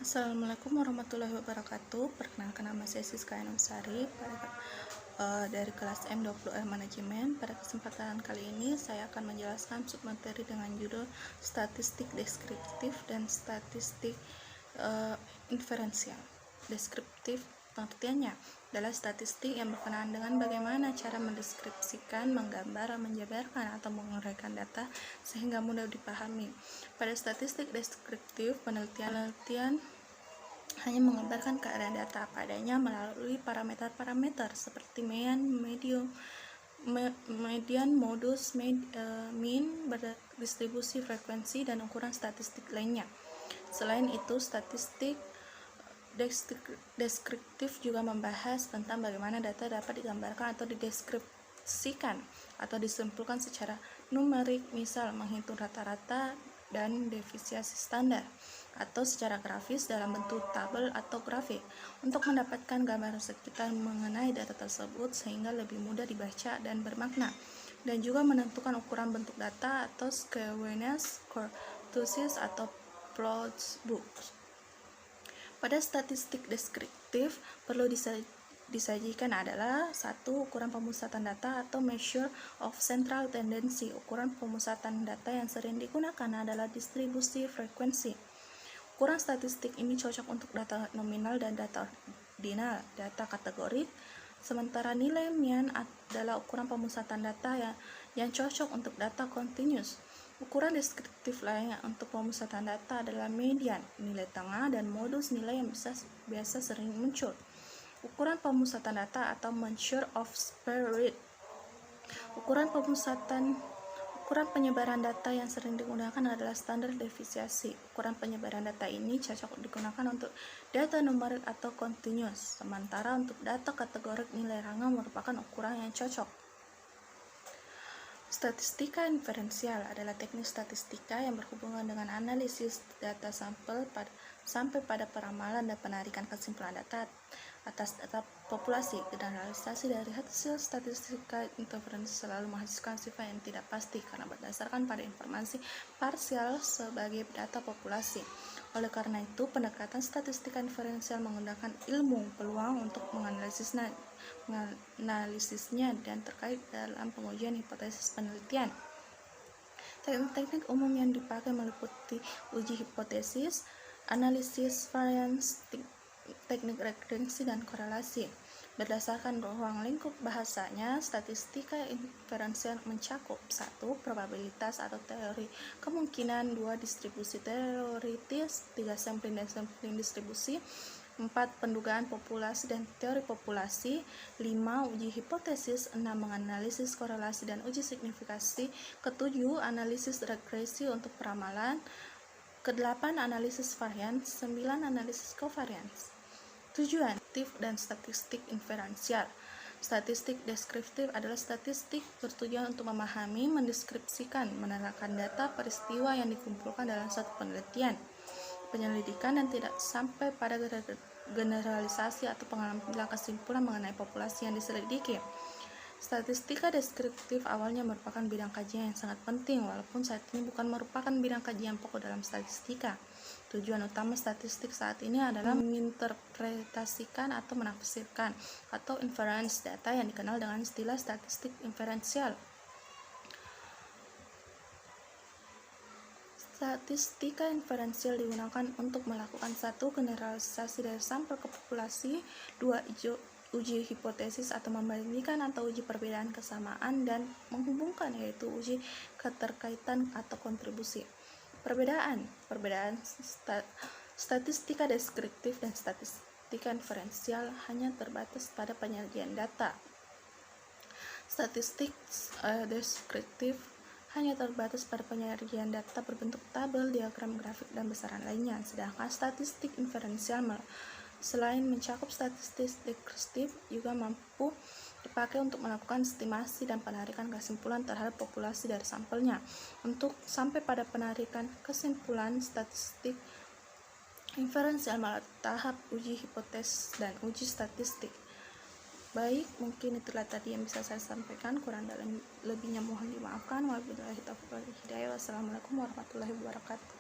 Assalamualaikum warahmatullahi wabarakatuh. Perkenalkan, nama saya Siska Ainusari dari kelas M20R Manajemen. Pada kesempatan kali ini saya akan menjelaskan submateri dengan judul statistik deskriptif dan statistik inferensial. Deskriptif pengertiannya adalah statistik yang berkenaan dengan bagaimana cara mendeskripsikan, menggambar, menjabarkan, atau menguraikan data sehingga mudah dipahami. Pada statistik deskriptif, penelitian hanya menggambarkan keadaan data apa adanya melalui parameter-parameter seperti median, modus, mean, distribusi, frekuensi, dan ukuran statistik lainnya. Selain itu, statistik deskriptif juga membahas tentang bagaimana data dapat digambarkan atau dideskripsikan atau disimpulkan secara numerik, misal menghitung rata-rata dan deviasi standar, atau secara grafis dalam bentuk tabel atau grafik untuk mendapatkan gambaran sekitar mengenai data tersebut sehingga lebih mudah dibaca dan bermakna, dan juga menentukan ukuran bentuk data atau skewness, kurtosis, atau plot books. Pada statistik deskriptif perlu disajikan adalah 1. Ukuran pemusatan data atau measure of central tendency. Ukuran pemusatan data yang sering digunakan adalah distribusi frekuensi. Ukuran statistik ini cocok untuk data nominal dan data ordinal, data kategorik, sementara nilai mean adalah ukuran pemusatan data yang cocok untuk data continuous. Ukuran deskriptif lainnya untuk pemusatan data adalah median, nilai tengah, dan modus, nilai yang biasa sering muncul. Ukuran pemusatan data atau measure of spread. Ukuran penyebaran data yang sering digunakan adalah standar deviasi. Ukuran penyebaran data ini cocok digunakan untuk data numerik atau continuous, sementara untuk data kategorik nilai rangka merupakan ukuran yang cocok. Statistika inferensial adalah teknik statistika yang berhubungan dengan analisis data sampel sampai pada peramalan dan penarikan kesimpulan data atas data populasi. Generalisasi dari hasil statistika inferensial selalu menghasilkan sifat yang tidak pasti karena berdasarkan pada informasi parsial sebagai data populasi. Oleh karena itu, pendekatan statistika inferensial menggunakan ilmu peluang untuk menganalisisnya dan terkait dalam pengujian hipotesis penelitian. Teknik umum yang dipakai meliputi uji hipotesis, analisis varians, teknik regresi, dan korelasi. Berdasarkan ruang lingkup bahasanya, statistika inferensial mencakup 1. Probabilitas atau teori kemungkinan, 2. Distribusi teoritis, 3. Sampling dan sampling distribusi, 4. Pendugaan populasi dan teori populasi, 5. Uji hipotesis, 6. Menganalisis korelasi dan uji signifikasi, 7. Analisis regresi untuk peramalan, 8. Analisis varians, 9. Analisis covariance. Tujuan dan statistik inferensial. Statistik deskriptif adalah statistik bertujuan untuk memahami, mendeskripsikan, menerangkan data peristiwa yang dikumpulkan dalam suatu penelitian, penyelidikan, dan tidak sampai pada generalisasi atau pengambilan kesimpulan mengenai populasi yang diselidiki. Statistika deskriptif awalnya merupakan bidang kajian yang sangat penting, walaupun saat ini bukan merupakan bidang kajian pokok dalam statistika. Tujuan utama statistik saat ini adalah menginterpretasikan atau menafsirkan atau inference data yang dikenal dengan istilah statistik inferensial. Statistika inferensial digunakan untuk melakukan 1. Generalisasi dari sampel ke populasi, 2. Uji hipotesis atau membandingkan atau uji perbedaan kesamaan dan menghubungkan, yaitu uji keterkaitan atau kontribusi. Perbedaan statistika deskriptif dan statistika inferensial hanya terbatas pada penyajian data. Statistik deskriptif hanya terbatas pada penyajian data berbentuk tabel, diagram, grafik, dan besaran lainnya, sedangkan statistik inferensial selain mencakup statistik deskriptif juga mampu dipakai untuk melakukan estimasi dan penarikan kesimpulan terhadap populasi dari sampelnya. Untuk sampai pada penarikan kesimpulan, statistik inferensial melalui tahap uji hipotesis dan uji statistik. Baik, mungkin itulah tadi yang bisa saya sampaikan. Kurang dan lebihnya mohon dimaafkan. Wabillahi taufiq wal hidayah. Wassalamualaikum warahmatullahi wabarakatuh.